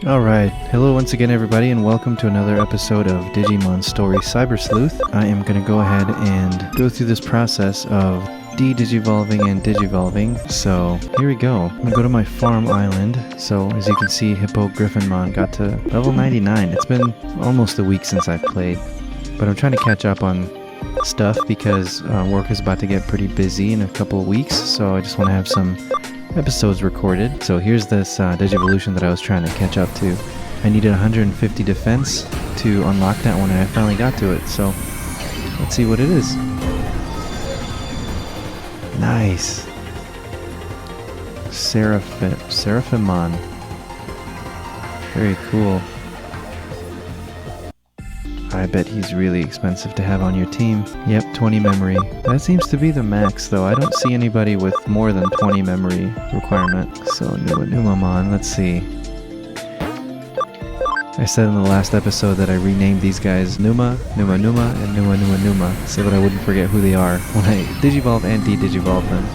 Alright, hello once again everybody and welcome to another episode of Digimon Story Cyber Sleuth. I am going to go ahead and go through this process of de-digivolving and digivolving. So here we go. I'm going to go to my farm island. So as you can see, Hippo Griffinmon got to level 99. It's been almost a week since I've played, but I'm trying to catch up on stuff because work is about to get pretty busy in a couple of weeks, so I just want to have some episodes recorded. So here's this Digivolution that I was trying to catch up to. I needed 150 defense to unlock that one and I finally got to it, so let's see what it is. Nice. Seraphimon. Very cool. I bet he's really expensive to have on your team. Yep, 20 memory. That seems to be the max, though. I don't see anybody with more than 20 memory requirement. So, Numamon, let's see. I said in the last episode that I renamed these guys Numa, Numa, and Numa, so that I wouldn't forget who they are when I digivolve and de-digivolve them.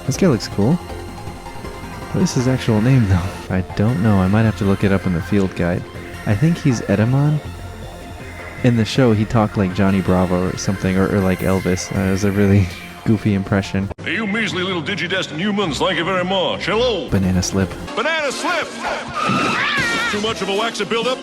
This guy looks cool. What is his actual name, though? I don't know. I might have to look it up in the field guide. I think he's Edamon. In the show, he talked like Johnny Bravo or something, or like Elvis. It was a really goofy impression. Hey, you measly little digidestined humans, thank you very much. Hello. Banana Slip. Banana slip! Too much of a waxy buildup?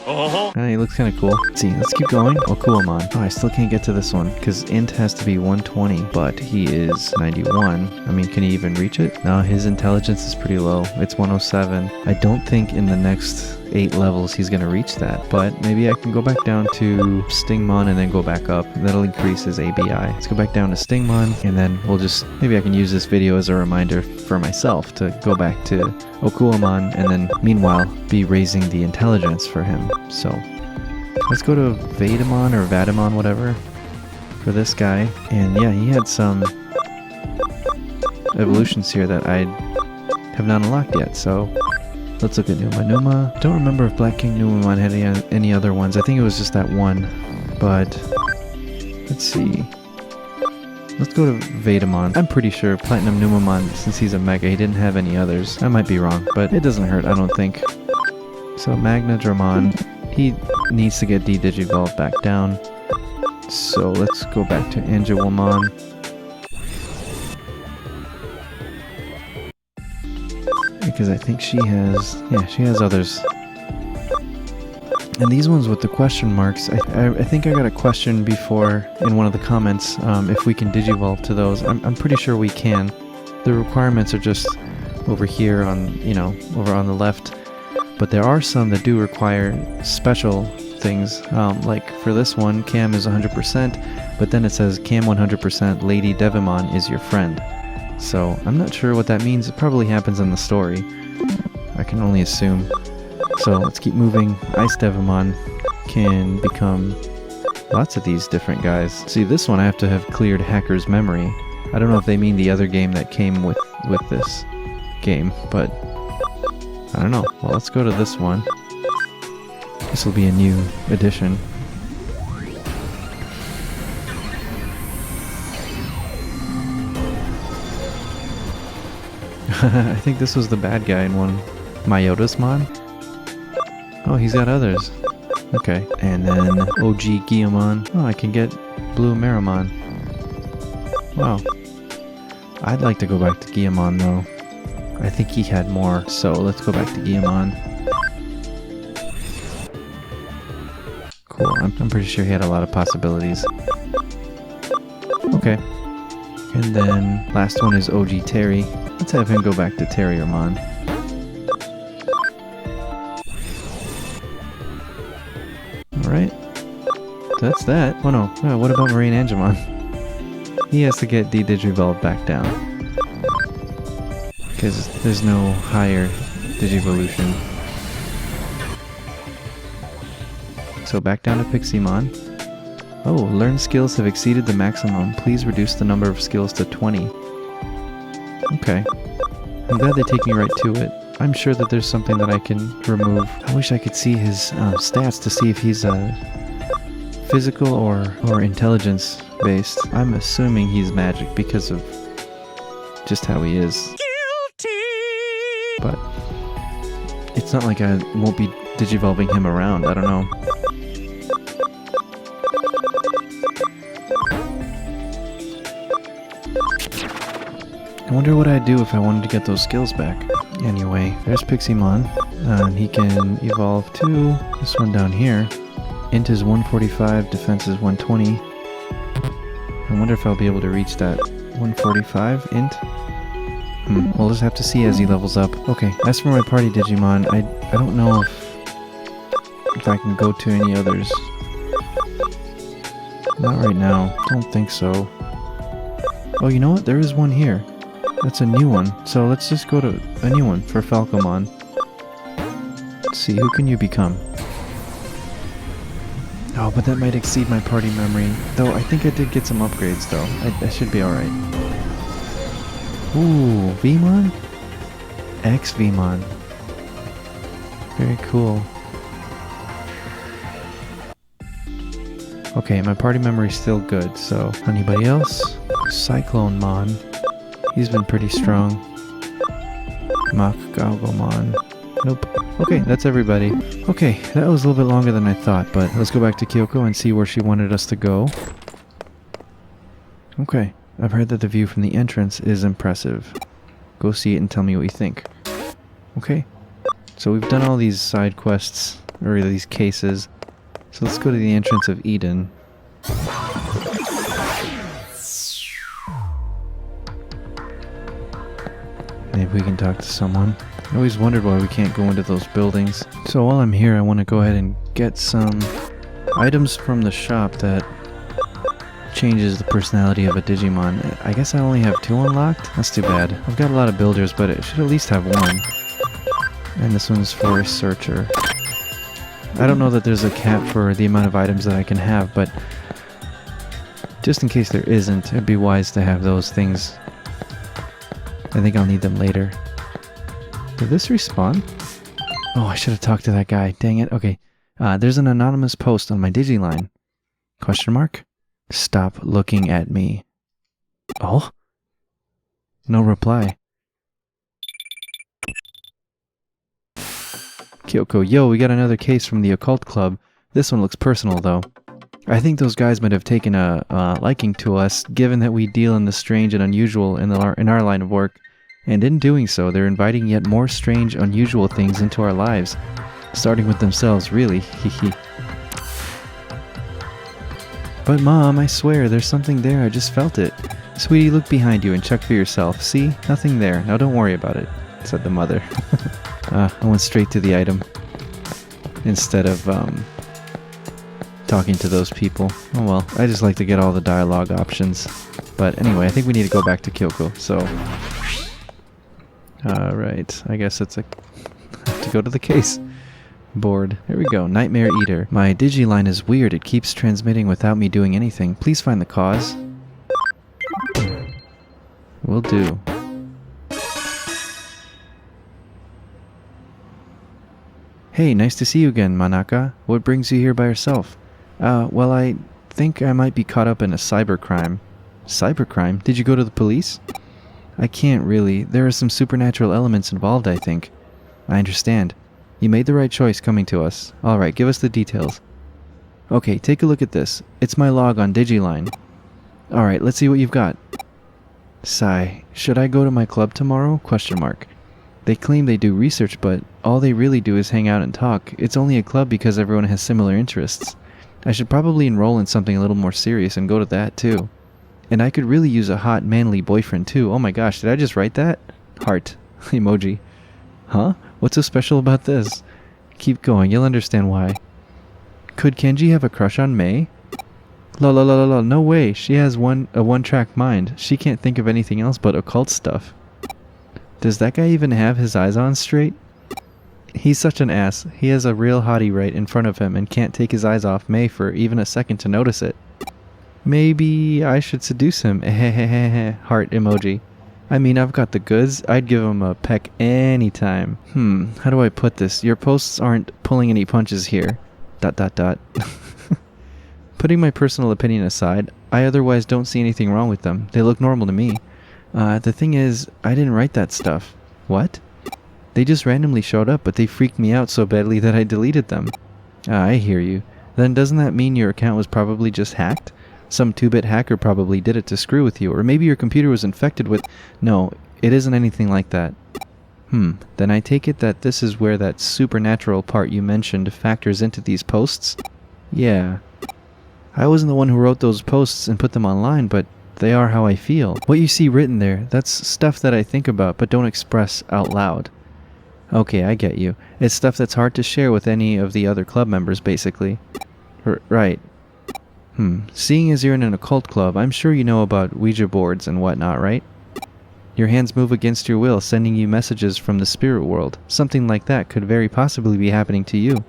He looks kind of cool. Let's see, let's keep going. Okuamon. Oh, I still can't get to this one, because int has to be 120, but he is 91. I mean, can he even reach it? No, his intelligence is pretty low. It's 107. I don't think in the next 8 levels he's going to reach that, but maybe I can go back down to Stingmon and then go back up. That'll increase his ABI. Let's go back down to Stingmon, and then we'll just, maybe I can use this video as a reminder for myself to go back to Okuamon, and then meanwhile be raising the intelligence for him. So let's go to Vadamon or Vadamon, whatever, for this guy. And yeah, he had some evolutions here that I have not unlocked yet, so let's look at Numa. Don't remember if Black King Numamon had any other ones. I think it was just that one, but let's see. Let's go to Vadamon. I'm pretty sure Platinum Numamon, since he's a Mega, he didn't have any others. I might be wrong, but it doesn't hurt, I don't think. So Magna Dramon, he needs to get de-digivolved back down. So let's go back to Angelwamon. Because I think she has others. And these ones with the question marks, I think I got a question before in one of the comments if we can digivolve to those. I'm pretty sure we can. The requirements are just over here on, over on the left. But there are some that do require special things. Like for this one, Cam is 100%, but then it says Cam 100%, Lady Devimon is your friend. So I'm not sure what that means. It probably happens in the story. I can only assume. So let's keep moving. Ice Devimon can become lots of these different guys. See, this one I have to have cleared Hacker's memory. I don't know if they mean the other game that came with this game, but I don't know. Well, let's go to this one. This will be a new addition. I think this was the bad guy in one. Myotismon? Oh, he's got others. Okay. And then OG Guillamon. Oh, I can get Blue Maramon. Wow. I'd like to go back to Guillamon, though. I think he had more, so let's go back to Guillamon. Cool. I'm pretty sure he had a lot of possibilities. Okay. And then last one is OG Terry. Let's have him go back to Terriermon. Alright. So that's that. Oh no. Oh, what about Marine Angemon? He has to get de-digivolved back down. Because there's no higher Digivolution. So back down to Piximon. Oh, learned skills have exceeded the maximum. Please reduce the number of skills to 20. Okay. I'm glad they take me right to it. I'm sure that there's something that I can remove. I wish I could see his stats to see if he's physical or intelligence based. I'm assuming he's magic because of just how he is. but it's not like I won't be digivolving him around. I don't know. I wonder what I'd do if I wanted to get those skills back. Anyway, there's Piximon, and he can evolve to this one down here. Int is 145, defense is 120. I wonder if I'll be able to reach that 145 int. We'll just have to see as he levels up. Okay, as for my party Digimon, I don't know if I can go to any others. Not right now. Don't think so. Oh, you know what? There is one here. That's a new one. So let's just go to a new one for Falcomon. Let's see, who can you become? Oh, but that might exceed my party memory. Though I think I did get some upgrades though. I should be alright. Ooh, Vmon? X-Vmon. Very cool. Okay, my party memory's still good, so anybody else? Cyclone Mon. He's been pretty strong. Mach Galgomon. Nope. Okay, that's everybody. Okay, that was a little bit longer than I thought, but let's go back to Kyoko and see where she wanted us to go. Okay, I've heard that the view from the entrance is impressive. Go see it and tell me what you think. Okay, so we've done all these side quests, or these cases. So let's go to the entrance of Eden. Maybe we can talk to someone. I always wondered why we can't go into those buildings. So while I'm here, I want to go ahead and get some items from the shop that changes the personality of a Digimon. I guess I only have 2 unlocked? That's too bad. I've got a lot of builders, but it should at least have 1. And this one's for a searcher. I don't know that there's a cap for the amount of items that I can have, but just in case there isn't, it'd be wise to have those things. I think I'll need them later. Did this respawn? Oh, I should have talked to that guy. Dang it. Okay. There's an anonymous post on my Digiline. Question mark? Stop looking at me. Oh? No reply. Kyoko, yo, we got another case from the Occult Club. This one looks personal, though. I think those guys might have taken a liking to us, given that we deal in the strange and unusual in our line of work. And in doing so, they're inviting yet more strange, unusual things into our lives. Starting with themselves, really. Hehe. But Mom, I swear, there's something there. I just felt it. Sweetie, look behind you and check for yourself. See? Nothing there. Now don't worry about it, said the mother. I went straight to the item. Instead of, talking to those people. Oh well, I just like to get all the dialogue options. But anyway, I think we need to go back to Kyoko, so... Alright, I guess it's a... have to go to the case board. There we go, Nightmare Eater. My Digiline is weird, it keeps transmitting without me doing anything. Please find the cause. Will do. Hey, nice to see you again, Manaka. What brings you here by yourself? Well, I think I might be caught up in a cybercrime. Cybercrime? Did you go to the police? I can't really. There are some supernatural elements involved, I think. I understand. You made the right choice coming to us. Alright, give us the details. Okay, take a look at this. It's my log on Digiline. Alright, let's see what you've got. Sigh. Should I go to my club tomorrow? Question mark. They claim they do research, but all they really do is hang out and talk. It's only a club because everyone has similar interests. I should probably enroll in something a little more serious and go to that too. And I could really use a hot, manly boyfriend too. Oh my gosh, did I just write that? Heart. Emoji. Huh? What's so special about this? Keep going, you'll understand why. Could Kenji have a crush on Mei? La, no way. She has a one-track mind. She can't think of anything else but occult stuff. Does that guy even have his eyes on straight? He's such an ass. He has a real hottie right in front of him and can't take his eyes off Mei for even a second to notice it. Maybe I should seduce him. Heart emoji. I mean, I've got the goods. I'd give him a peck anytime. How do I put this? Your posts aren't pulling any punches here. ... Putting my personal opinion aside, I otherwise don't see anything wrong with them. They look normal to me. The thing is, I didn't write that stuff. What? They just randomly showed up, but they freaked me out so badly that I deleted them. Ah, I hear you. Then doesn't that mean your account was probably just hacked? Some 2-bit hacker probably did it to screw with you, or maybe your computer was infected with... No, it isn't anything like that. Then I take it that this is where that supernatural part you mentioned factors into these posts? Yeah. I wasn't the one who wrote those posts and put them online, but they are how I feel. What you see written there, that's stuff that I think about but don't express out loud. Okay, I get you. It's stuff that's hard to share with any of the other club members, basically. Right. Seeing as you're in an occult club, I'm sure you know about Ouija boards and whatnot, right? Your hands move against your will, sending you messages from the spirit world. Something like that could very possibly be happening to you.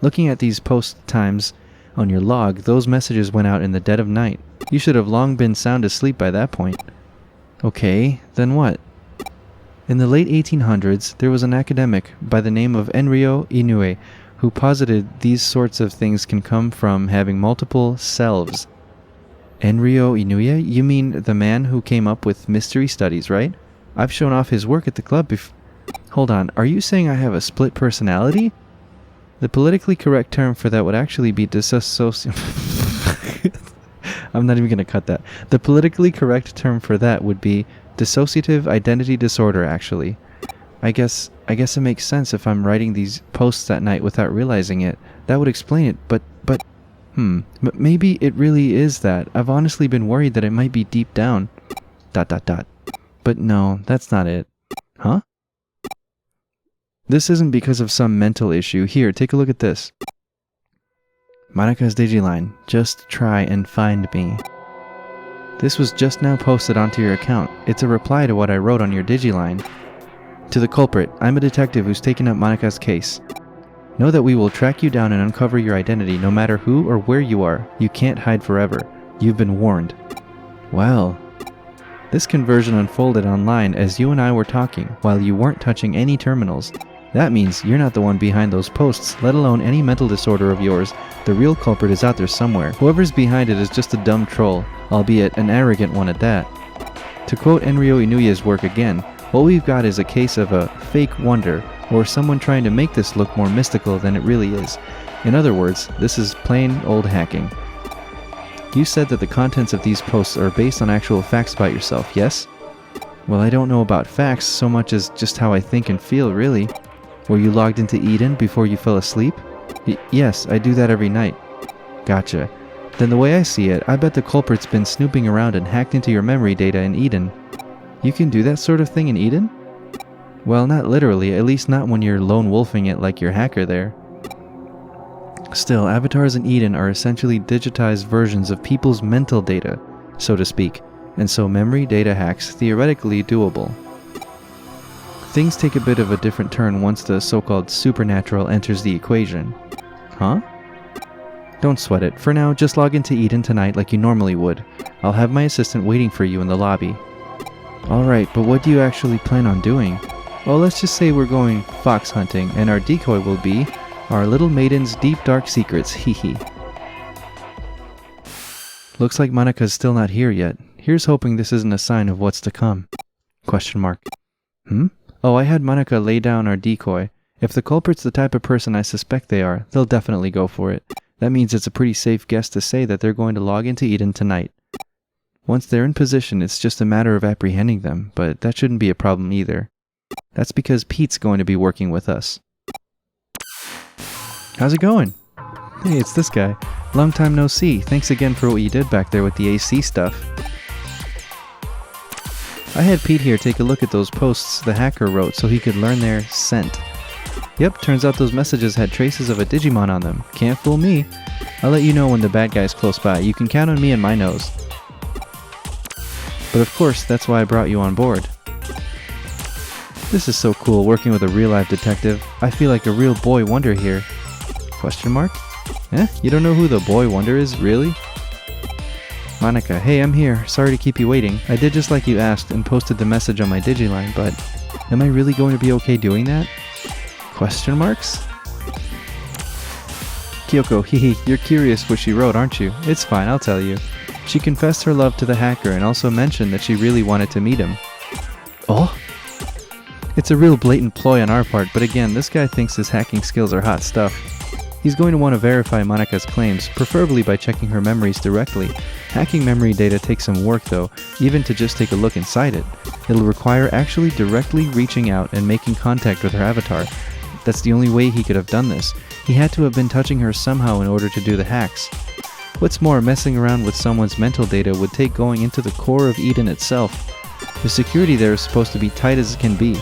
Looking at these post times on your log, those messages went out in the dead of night. You should have long been sound asleep by that point. Okay, then what? In the late 1800s, there was an academic by the name of Enryo Inoue who posited these sorts of things can come from having multiple selves. Enryo Inoue? You mean the man who came up with mystery studies, right? I've shown off his work at the club Hold on, are you saying I have a split personality? The politically correct term for that would actually be I'm not even going to cut that. The politically correct term for that would be dissociative identity disorder, actually. I guess it makes sense if I'm writing these posts at night without realizing it. That would explain it, but maybe it really is that. I've honestly been worried that it might be deep down. ... But no, that's not it. Huh? This isn't because of some mental issue. Here, take a look at this. Monika's Digiline. Just try and find me. This was just now posted onto your account. It's a reply to what I wrote on your Digiline. To the culprit, I'm a detective who's taken up Monika's case. Know that we will track you down and uncover your identity no matter who or where you are. You can't hide forever. You've been warned. Well, this conversion unfolded online as you and I were talking while you weren't touching any terminals. That means you're not the one behind those posts, let alone any mental disorder of yours. The real culprit is out there somewhere. Whoever's behind it is just a dumb troll, albeit an arrogant one at that. To quote Enryo Inouye's work again, what we've got is a case of a fake wonder, or someone trying to make this look more mystical than it really is. In other words, this is plain old hacking. You said that the contents of these posts are based on actual facts about yourself, yes? Well, I don't know about facts so much as just how I think and feel, really. Were you logged into Eden before you fell asleep? Yes, I do that every night. Gotcha. Then the way I see it, I bet the culprit's been snooping around and hacked into your memory data in Eden. You can do that sort of thing in Eden? Well, not literally, at least not when you're lone wolfing it like your hacker there. Still, avatars in Eden are essentially digitized versions of people's mental data, so to speak, and so memory data hacks theoretically doable. Things take a bit of a different turn once the so-called supernatural enters the equation. Huh? Don't sweat it. For now, just log into Eden tonight like you normally would. I'll have my assistant waiting for you in the lobby. Alright, but what do you actually plan on doing? Well, let's just say we're going fox hunting, and our decoy will be our little maiden's deep dark secrets, hee. Looks like Monika's still not here yet. Here's hoping this isn't a sign of what's to come. Question mark. Oh, I had Monika lay down our decoy. If the culprit's the type of person I suspect they are, they'll definitely go for it. That means it's a pretty safe guess to say that they're going to log into Eden tonight. Once they're in position, it's just a matter of apprehending them, but that shouldn't be a problem either. That's because Pete's going to be working with us. How's it going? Hey, it's this guy. Long time no see. Thanks again for what you did back there with the AC stuff. I had Pete here take a look at those posts the hacker wrote so he could learn their scent. Yep, turns out those messages had traces of a Digimon on them. Can't fool me. I'll let you know when the bad guy's close by. You can count on me and my nose. But of course, that's why I brought you on board. This is so cool, working with a real-life detective. I feel like a real boy wonder here. Question mark? You don't know who the boy wonder is, really? Monika, hey, I'm here. Sorry to keep you waiting. I did just like you asked and posted the message on my Digiline, but am I really going to be okay doing that? Question marks? Kyoko, hehe, you're curious what she wrote, aren't you? It's fine, I'll tell you. She confessed her love to the hacker and also mentioned that she really wanted to meet him. Oh? It's a real blatant ploy on our part, but again, this guy thinks his hacking skills are hot stuff. He's going to want to verify Monika's claims, preferably by checking her memories directly. Hacking memory data takes some work though, even to just take a look inside it. It'll require actually directly reaching out and making contact with her avatar. That's the only way he could have done this. He had to have been touching her somehow in order to do the hacks. What's more, messing around with someone's mental data would take going into the core of Eden itself. The security there is supposed to be tight as it can be.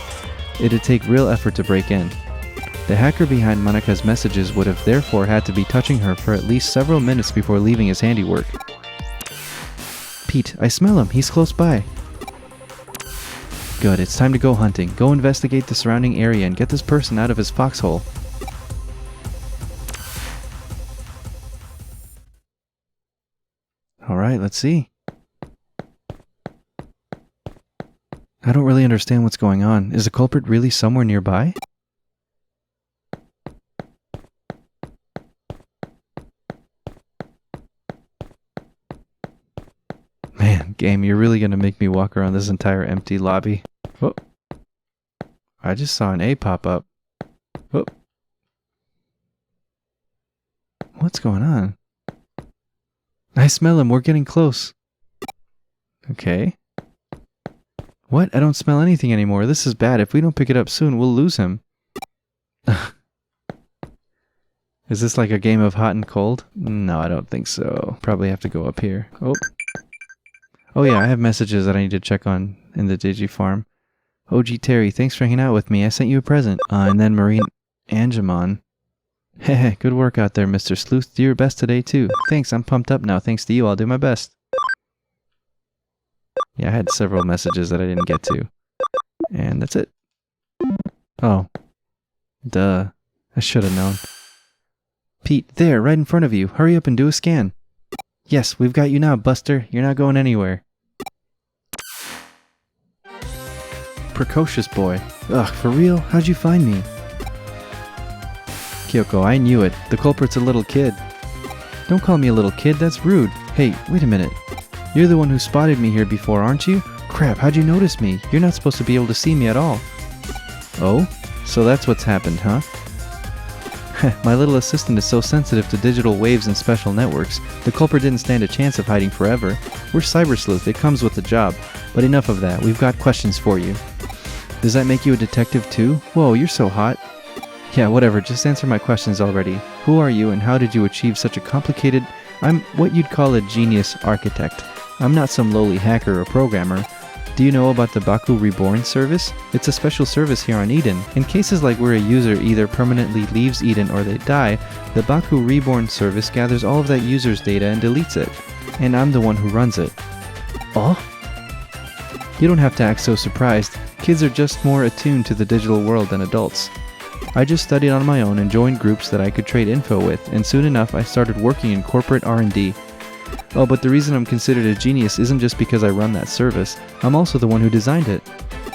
It'd take real effort to break in. The hacker behind Monika's messages would have therefore had to be touching her for at least several minutes before leaving his handiwork. Pete, I smell him. He's close by. Good, it's time to go hunting. Go investigate the surrounding area and get this person out of his foxhole. Alright, let's see. I don't really understand what's going on. Is the culprit really somewhere nearby? Man, game, you're really gonna make me walk around this entire empty lobby. Whoa. I just saw an A pop up. Whoa. What's going on? I smell him. We're getting close. Okay. What? I don't smell anything anymore. This is bad. If we don't pick it up soon, we'll lose him. Is this like a game of hot and cold? No, I don't think so. Probably have to go up here. Oh. Oh yeah, I have messages that I need to check on in the Digifarm. OG Terry, thanks for hanging out with me. I sent you a present. And then Marine Angemon. Heh, good work out there, Mr. Sleuth. Do your best today, too. Thanks, I'm pumped up now. Thanks to you, I'll do my best. Yeah, I had several messages that I didn't get to. And that's it. Oh. Duh. I should have known. Pete, there, right in front of you. Hurry up and do a scan. Yes, we've got you now, Buster. You're not going anywhere. Precocious boy. Ugh, for real? How'd you find me? Kyoko, I knew it. The culprit's a little kid. Don't call me a little kid, that's rude. Hey, wait a minute. You're the one who spotted me here before, aren't you? Crap, how'd you notice me? You're not supposed to be able to see me at all. Oh? So that's what's happened, huh? My little assistant is so sensitive to digital waves and special networks. The culprit didn't stand a chance of hiding forever. We're Cyber Sleuth, it comes with the job. But enough of that, we've got questions for you. Does that make you a detective too? Whoa, you're so hot. Yeah, whatever, just answer my questions already. Who are you and how did you achieve such a complicated... I'm what you'd call a genius architect. I'm not some lowly hacker or programmer. Do you know about the Baku Reborn service? It's a special service here on Eden. In cases like where a user either permanently leaves Eden or they die, the Baku Reborn service gathers all of that user's data and deletes it. And I'm the one who runs it. Oh? You don't have to act so surprised. Kids are just more attuned to the digital world than adults. I just studied on my own and joined groups that I could trade info with, and soon enough I started working in corporate R&D. Oh, but the reason I'm considered a genius isn't just because I run that service. I'm also the one who designed it.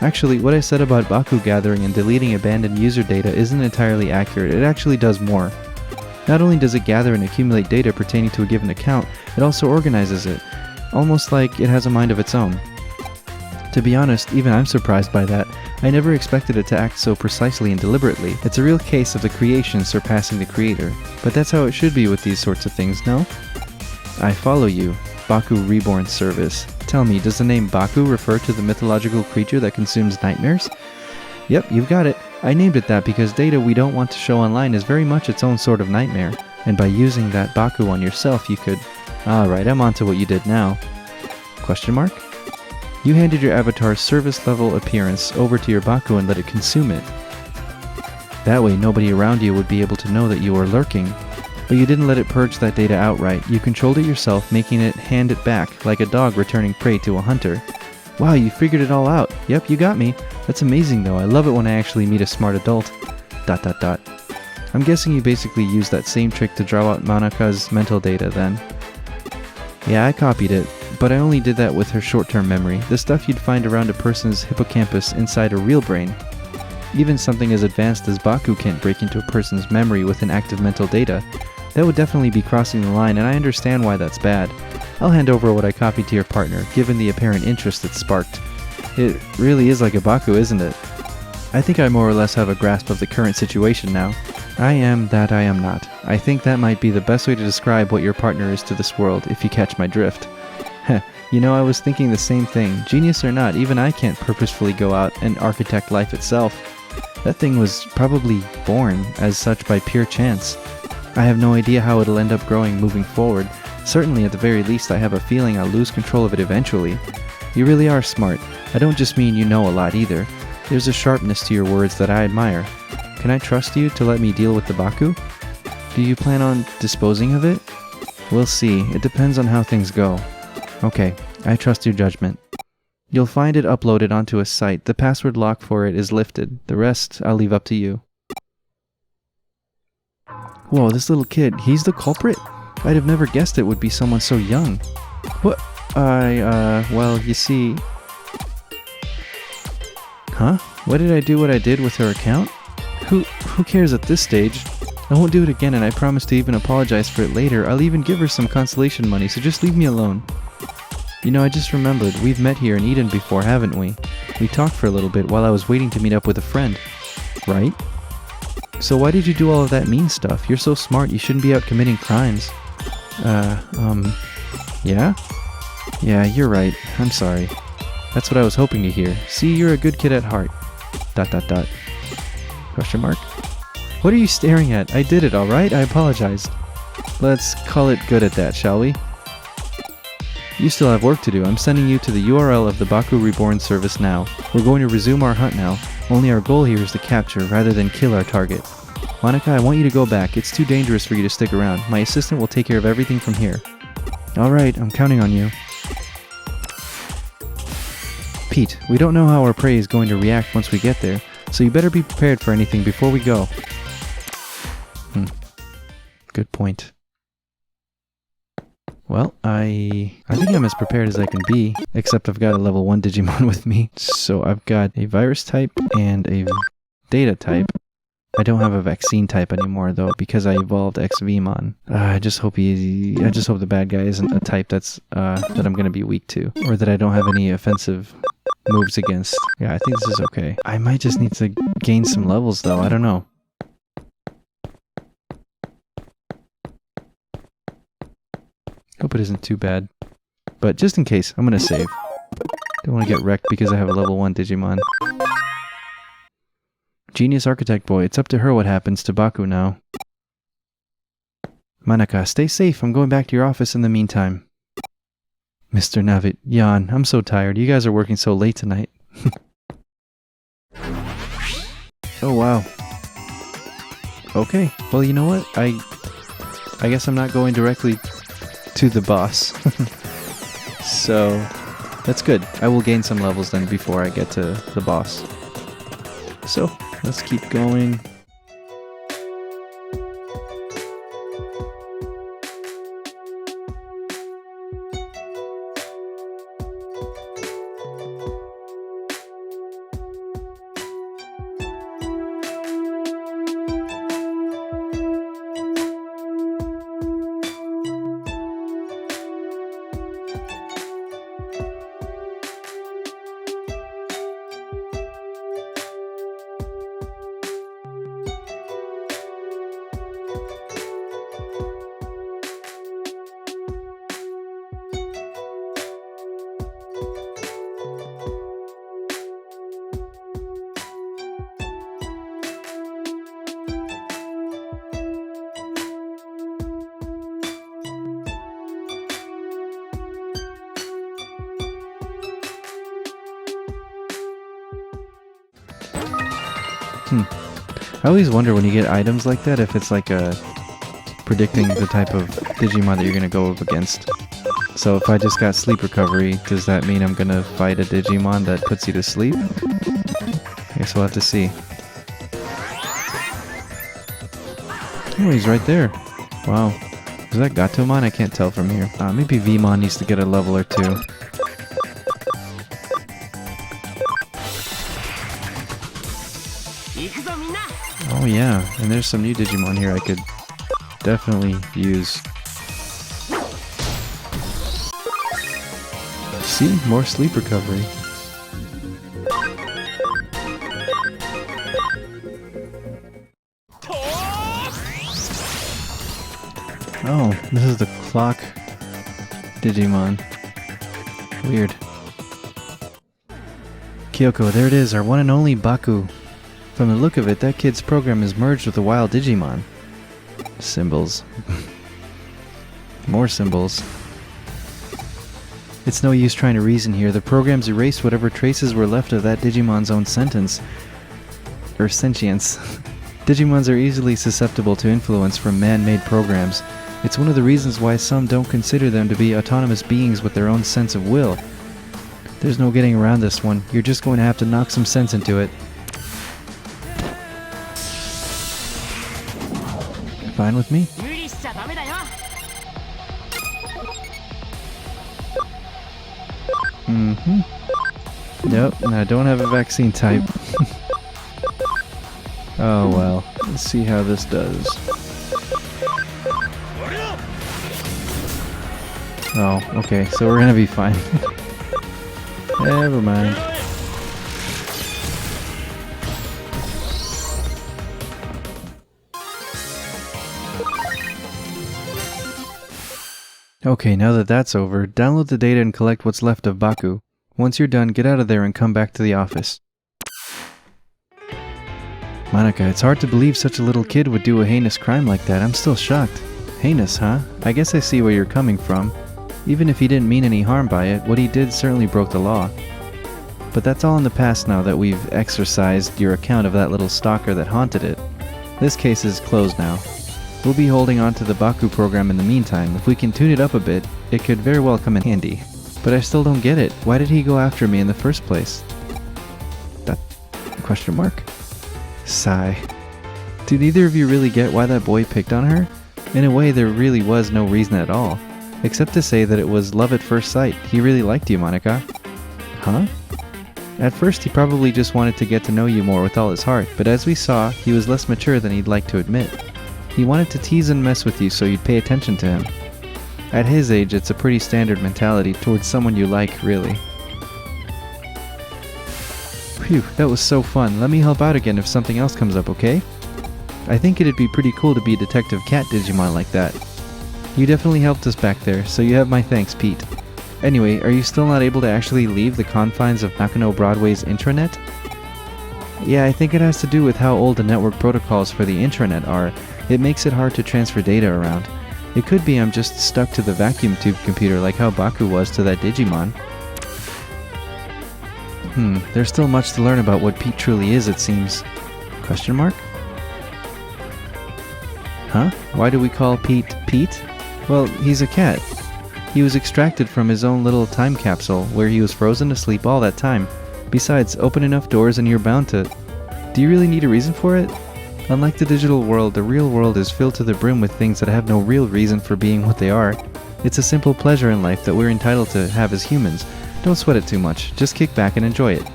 Actually, what I said about Baku gathering and deleting abandoned user data isn't entirely accurate. It actually does more. Not only does it gather and accumulate data pertaining to a given account, it also organizes it, almost like it has a mind of its own. To be honest, even I'm surprised by that. I never expected it to act so precisely and deliberately. It's a real case of the creation surpassing the creator. But that's how it should be with these sorts of things, no? I follow you. Baku Reborn Service. Tell me, does the name Baku refer to the mythological creature that consumes nightmares? Yep, you've got it. I named it that because data we don't want to show online is very much its own sort of nightmare. And by using that Baku on yourself, you could... Alright, I'm on to what you did now. Question mark? You handed your avatar's service-level appearance over to your Baku and let it consume it. That way, nobody around you would be able to know that you were lurking. But you didn't let it purge that data outright. You controlled it yourself, making it hand it back, like a dog returning prey to a hunter. Wow, you figured it all out. Yep, you got me. That's amazing though. I love it when I actually meet a smart adult. ... I'm guessing you basically used that same trick to draw out Monika's mental data then. Yeah, I copied it. But I only did that with her short-term memory, the stuff you'd find around a person's hippocampus inside a real brain. Even something as advanced as Baku can't break into a person's memory with an active mental data. That would definitely be crossing the line, and I understand why that's bad. I'll hand over what I copied to your partner, given the apparent interest it sparked. It really is like a Baku, isn't it? I think I more or less have a grasp of the current situation now. I am that I am not. I think that might be the best way to describe what your partner is to this world, if you catch my drift. Heh, you know, I was thinking the same thing. Genius or not, even I can't purposefully go out and architect life itself. That thing was probably born as such by pure chance. I have no idea how it'll end up growing moving forward. Certainly, at the very least, I have a feeling I'll lose control of it eventually. You really are smart. I don't just mean you know a lot either. There's a sharpness to your words that I admire. Can I trust you to let me deal with the Baku? Do you plan on disposing of it? We'll see. It depends on how things go. Okay, I trust your judgment. You'll find it uploaded onto a site. The password lock for it is lifted. The rest, I'll leave up to you. Whoa, this little kid, he's the culprit? I'd have never guessed it would be someone so young. What? Well, you see... Huh? Why did I do what I did with her account? Who cares at this stage? I won't do it again, and I promise to even apologize for it later. I'll even give her some consolation money, so just leave me alone. You know, I just remembered, we've met here in Eden before, haven't we? We talked for a little bit while I was waiting to meet up with a friend. Right? So why did you do all of that mean stuff? You're so smart, you shouldn't be out committing crimes. Yeah? Yeah, you're right. I'm sorry. That's what I was hoping to hear. See, you're a good kid at heart. ... Question mark? What are you staring at? I did it, alright? I apologize. Let's call it good at that, shall we? You still have work to do. I'm sending you to the URL of the Baku Reborn service now. We're going to resume our hunt now. Only our goal here is to capture, rather than kill our target. Monica, I want you to go back. It's too dangerous for you to stick around. My assistant will take care of everything from here. Alright, I'm counting on you. Pete, we don't know how our prey is going to react once we get there, so you better be prepared for anything before we go. Good point. Well, I think I'm as prepared as I can be, except I've got a level 1 Digimon with me. So I've got a virus type and a data type. I don't have a vaccine type anymore though, because I evolved XVmon. I just hope the bad guy isn't a type that's that I'm gonna be weak to, or that I don't have any offensive moves against. Yeah, I think this is okay. I might just need to gain some levels though, I don't know. Hope it isn't too bad. But just in case, I'm gonna save. Don't want to get wrecked because I have a level 1 Digimon. Genius Architect Boy, it's up to her what happens to Baku now. Manaka, stay safe. I'm going back to your office in the meantime. Mr. Navit, Jan, I'm so tired. You guys are working so late tonight. Oh, wow. Okay, well, you know what? I guess I'm not going directly to the boss. So, that's good. I will gain some levels then before I get to the boss. So, let's keep going. I always wonder when you get items like that if it's like predicting the type of Digimon that you're going to go up against. So if I just got sleep recovery, does that mean I'm going to fight a Digimon that puts you to sleep? I guess we'll have to see. Oh, he's right there. Wow. Is that Gatomon? I can't tell from here. Maybe Vmon needs to get a level or two. Oh yeah, and there's some new Digimon here I could definitely use. See? More sleep recovery. Oh, this is the clock Digimon. Weird. Kyoko, there it is, our one and only Baku. From the look of it, that kid's program is merged with the wild Digimon. Symbols. More symbols. It's no use trying to reason here. The program's erased whatever traces were left of that Digimon's own sentience. Or sentience. Digimons are easily susceptible to influence from man-made programs. It's one of the reasons why some don't consider them to be autonomous beings with their own sense of will. There's no getting around this one. You're just going to have to knock some sense into it. Fine with me? Nope, I don't have a vaccine type. Oh well, let's see how this does. Oh, okay, so we're gonna be fine. Never mind. Okay, now that that's over, download the data and collect what's left of Baku. Once you're done, get out of there and come back to the office. Monica, it's hard to believe such a little kid would do a heinous crime like that. I'm still shocked. Heinous, huh? I guess I see where you're coming from. Even if he didn't mean any harm by it, what he did certainly broke the law. But that's all in the past now that we've exorcised your account of that little stalker that haunted it. This case is closed now. We'll be holding on to the Baku program in the meantime. If we can tune it up a bit, it could very well come in handy. But I still don't get it. Why did he go after me in the first place? That question mark? Sigh. Did either of you really get why that boy picked on her? In a way, there really was no reason at all. Except to say that it was love at first sight. He really liked you, Monica. Huh? At first, he probably just wanted to get to know you more with all his heart, but as we saw, he was less mature than he'd like to admit. He wanted to tease and mess with you so you'd pay attention to him. At his age, it's a pretty standard mentality towards someone you like, really. Phew, that was so fun. Let me help out again if something else comes up, okay? I think it'd be pretty cool to be a Detective Cat Digimon like that. You definitely helped us back there, so you have my thanks, Pete. Anyway, are you still not able to actually leave the confines of Nakano Broadway's intranet? Yeah, I think it has to do with how old the network protocols for the intranet are. It makes it hard to transfer data around. It could be I'm just stuck to the vacuum tube computer like how Baku was to that Digimon. There's still much to learn about what Pete truly is, it seems. Question mark? Huh? Why do we call Pete Pete? Well, he's a cat. He was extracted from his own little time capsule where he was frozen to sleep all that time. Besides, open enough doors and you're bound to... Do you really need a reason for it? Unlike the digital world, the real world is filled to the brim with things that have no real reason for being what they are. It's a simple pleasure in life that we're entitled to have as humans. Don't sweat it too much. Just kick back and enjoy it.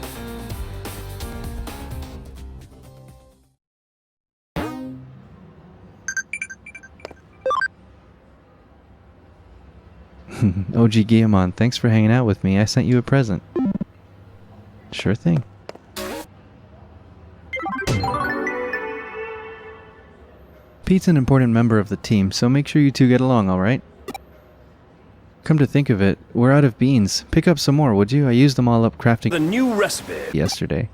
OG Guillemon, thanks for hanging out with me. I sent you a present. Sure thing. Pete's an important member of the team, so make sure you two get along, alright? Come to think of it, we're out of beans. Pick up some more, would you? I used them all up crafting The new recipe yesterday.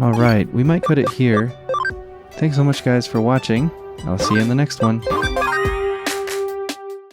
Alright, we might cut it here. Thanks so much guys for watching. I'll see you in the next one.